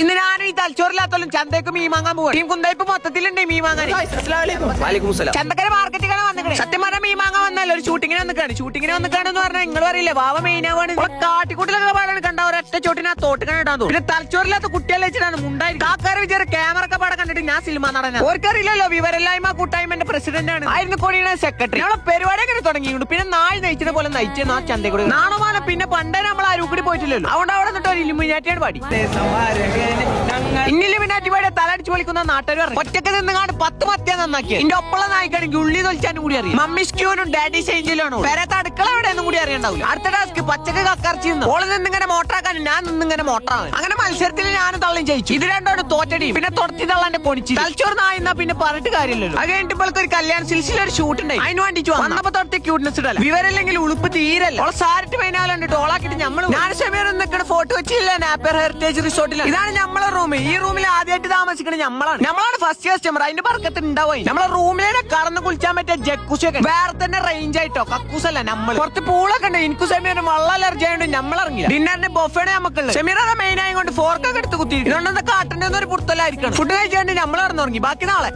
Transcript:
ഇന്ന് ഞാനും ഈ തലച്ചോറില്ലാത്തോലും ചന്തയ്ക്ക് മീൻ വാങ്ങാൻ പോവാ. ടീം കുന്തായിപ്പ് മൊത്തത്തിലുണ്ട് മീൻ വാങ്ങാൻ. ചന്തക്കര മാർക്കറ്റിലാണ് വന്നിട്ട് സത്യം പറഞ്ഞ മീൻ വാങ്ങാൻ വന്നല്ലോ. ഒരു ഷൂട്ടിങ്ങിന് വന്നിക്കാണെന്ന് പറഞ്ഞാൽ നിങ്ങൾ അറിയില്ല വാവ മെയിനാവാണ്. കാട്ടിക്കൂട്ടിലൊക്കെ പാടാണ് കണ്ട ഒരൊറ്റ ചോട്ടിന് ആ തോട്ടിക്കാൻ ഇടാൻ തോന്നും. പിന്നെ തലച്ചോറില്ലാത്ത കുട്ടികളെ വെച്ചിട്ടാണ് മുണ്ടായി കാക്കാർ വിചാരം ക്യാമറ ഒക്കെ പാടെ കണ്ടിട്ട് ഞാൻ സിനിമ നടനാണ്. ഓർക്കറിയില്ലല്ലോ വിവരല്ലായ്മ കൂട്ടായ്മന്റെ പ്രസിഡന്റ് ആണ്. ആയിരുന്നു കോടിയുടെ സെക്രട്ടറി. നമ്മളെ പരിപാടി അങ്ങനെ തുടങ്ങിയിട്ടുണ്ട്. പിന്നെ നാളെ നയിച്ചത് പോലെ നയിച്ചെന്ന് ആ ചന്തക്കൂടി നാണമാനം. പിന്നെ പണ്ടേ നമ്മൾ അരുക്കൂടി പോയിട്ടില്ലല്ലോ. അതുകൊണ്ട് അവിടെ നിന്നിട്ട് ഒരു ഇലുമിനാറ്റിയാണ് പാടി. ഇല്ലുമിനാറ്റി പാടിയ തലടിച്ചു വിളിക്കുന്ന നാട്ടുകാർ ഒറ്റക്ക് നിന്നുകാണ്ട് 10 മത്തിയാ നന്നാക്കി. എന്റെ ഒപ്പള നായിക്കാണെങ്കിൽ ഉള്ളി തൊലിച്ചാനും കൂടി അറിയാം. മമ്മിസ്ക്യൂനും ഡാഡി ഷെയിഞ്ചിലാണോ പേരത്തെ അടുക്കള എവിടെയെന്നും കൂടി അറിയണ്ടാവില്ല. അടുത്ത ടാസ്ക് പച്ചക്ക് കക്കറച്ചി ഓള് നിന്നിങ്ങനെ മോട്ടറാക്കാനും ഞാൻ നിന്നിങ്ങനെ മോട്ടറാണ്. അങ്ങനെ മത്സരത്തിൽ ഞാനും തള്ളിയും ജയിച്ചു. ഇത് രണ്ടോട് തോറ്റടി. പിന്നെ തുടത്തി തള്ളാന്റെ പൊണിച്ചു തലച്ചോറ് നായുന്ന പിന്നെ പറഞ്ഞിട്ട് കാര്യമില്ലല്ലോ. അത് കഴിഞ്ഞിട്ട് ഇപ്പോഴത്തെ ഒരു കല്യാണ സിൽസിൽ ഒരു ഷൂട്ട് ഉണ്ടായി. അതിന് വേണ്ടിച്ചു വന്നപ്പോ തൊട്ട് ക്യൂട്ട്നെസ് ഇടല്ല. വിവരല്ലെങ്കിൽ ഉളുപ്പ് തീരല്ല. ഓളെ സാരിട്ട് പതിനാലുണ്ട് ടോളാക്കിട്ട് നമ്മൾ ഞാൻ ഷമീർ നിൽക്കുന്ന ഫോട്ടോ വെച്ചില്ല നാപ്പർ ഹെറിറ്റേജ് റിസോർട്ടിൽ. ഇതാണ് നമ്മളെ റൂം. ഈ റൂമിൽ ആദ്യമായിട്ട് താമസിക്കുന്നത് നമ്മളാണ് ഫസ്റ്റ് കസ്റ്റമർ. അതിന്റെ പറക്കത്ത് ഉണ്ടാവും. നമ്മളെ റൂമിലെ കടന്ന് കുളിച്ചാൻ പറ്റിയ ജക്കൂസൊക്കെ വേറെ തന്നെ റേഞ്ച് ആയിട്ടോ. കക്കൂസല്ല നമ്മൾ പുറത്ത് പൂളൊക്കെ ഉണ്ട്. എനിക്ക് സമീറിന് വെള്ളം അലർജി ആയതുകൊണ്ട് നമ്മളിറങ്ങില്ല. ഡിന്നറിന്റെ ബൊഫേണ് നമുക്കുള്ളത്. ഷമീറ മെയിൻ ആയതുകൊണ്ട് ഫോർക്കൊക്കെ എടുത്ത് കുത്തി ഇതുകൊണ്ടെന്താ കാട്ടേണ്ടെന്നൊരു പുറത്തല്ലായിരിക്കണം. ഫുഡ് കഴിച്ചുകൊണ്ട് നമ്മൾ ഇറങ്ങി ബാക്കി നാളെ.